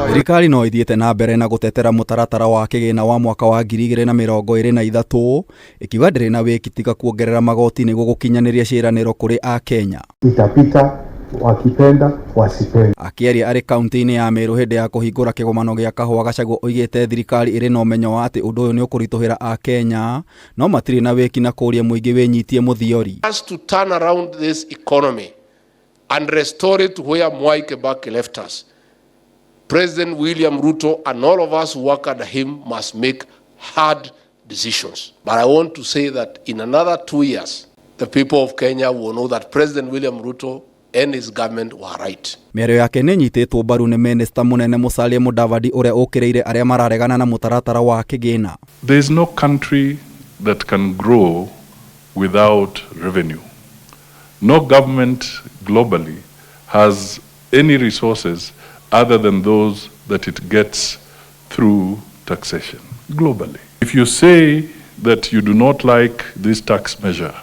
Thirikari no ithiete na mbere na gutetera mutaratara wa kigina wa mwaka wa 2023 ikiuga ndiri na wiki tiga kuongerera magoti niguo gukinyaniria ciiraniro kuri a Kenya. Itapita wakipenda wasipenda. Akiaria ari kaunti-ini ya Meru hindi ya kuhingura kigomano gia kahua Gachagua oigite thirikari iri no menyo wa ati undu uyu ni ukurituhira a Kenya no matiri na wiki na kuria muingi winyitie muthiori. Has to turn around this economy and restore it where Mwai Kibaki left us. President William Ruto and all of us who work under him must make hard decisions. But I want to say that in another 2 years, the people of Kenya will know that President William Ruto and his government were right. Mĩario yake nĩ nyitĩtwo mbaru nĩ Minister Munene Musalia Mudavadi ũrĩa ũkĩrĩire arĩa mararegana na mũtaratara wa kĩgĩna. There is no country that can grow without revenue. No government globally has any resources other than those that it gets through taxation globally. If you say that you do not like this tax measure,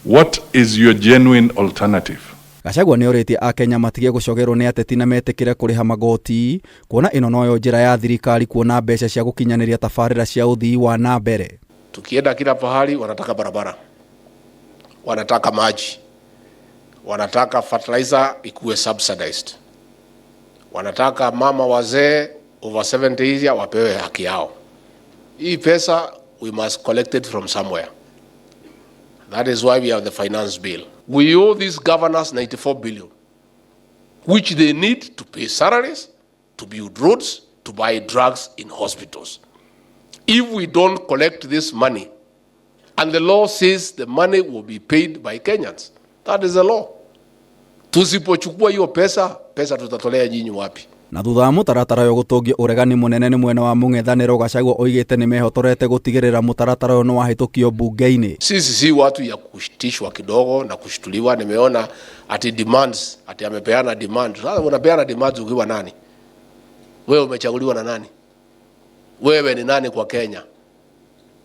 what is your genuine alternative? Gachagua nĩ orĩtie a Kenya matige gũcogerwo nĩ ateti na metĩkĩre kũrĩha magoti, kuona ĩno noyo njĩra ya thirikari kuona mbeca cia gũkinyanĩria tabarĩra cia uthii wa nambere. Tukienda kila pahali wanataka barabara, wanataka maji, wanataka fertilizer ikuwe subsidized, wanataka mama wazee over 70 years wapewe haki yao. Hii pesa we must collect it from somewhere. That is why we have the finance bill. We owe these governors 94 billion, which they need to pay salaries, to build roads, to buy drugs in hospitals. If we don't collect this money, and the law says the money will be paid by Kenyans, that is the law. Tusipochukua hiyo pesa tutatolea nyinyi wapi? Na thutha wa mutaratara yo gutungio uregani munene ni mwena wa mung'ethaniro Gachagua oigite ni mehotorete gutigirira mutaratara yo no wahitukio bunge-ini. Sisi si watu ya kushitishwa kidogo na kushtuliwa. Nimeona ati demands, ati amepeana demand. Sasa unapeana demands ukiwa nani? Wewe umechaguliwa na nani? Wewe ni nani kwa Kenya?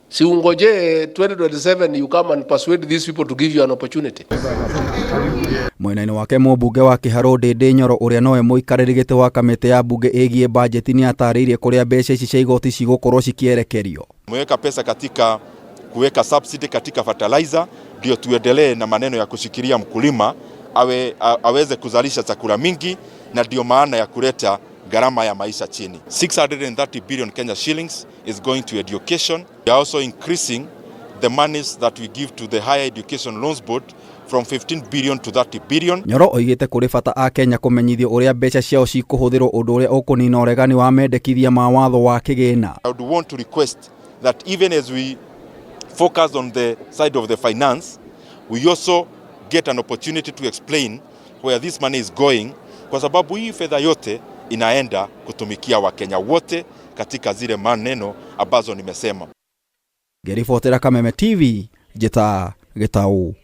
Si ungoje 2027 you come and persuade these people to give you an opportunity. Mwena-ini wake mũmbunge wa Kĩharũ Ndĩndĩ Nyoro ũrĩa nowe mũikarĩri gĩtĩ wa kamĩtĩ ya bunge ĩgiĩ bajeti nĩ atarĩirie kũrĩa mbeca ici cia igoti cigũkorwo cikierekerio. Mweka pesa katika kuweka subsidy katika fertilizer ndio tuendelee na maneno ya kushikilia mkulima aweze kuzalisha chakula mingi, na ndio maana ya kuleta gharama ya maisha chini. 630 billion Kenya shillings is going to education. We are also increasing the monies that we give to the Higher Education Loans Board from 15 billion to 30 billion. Nyoro oigite kuri bata a Kenya kumenyithio uria mbeca ciao cikuhuthirwo undu uria ukunina uregani wa mendekithia ma watho wa kigina. I would want to request that even as we focus on the side of the finance, we also get an opportunity to explain where this money is going, kwa sababu hii fedha yote inaenda kutumikia Wakenya wote katika zile maneno ambazo nimesema. Gerifotera Kameme TV, Jeta Getau.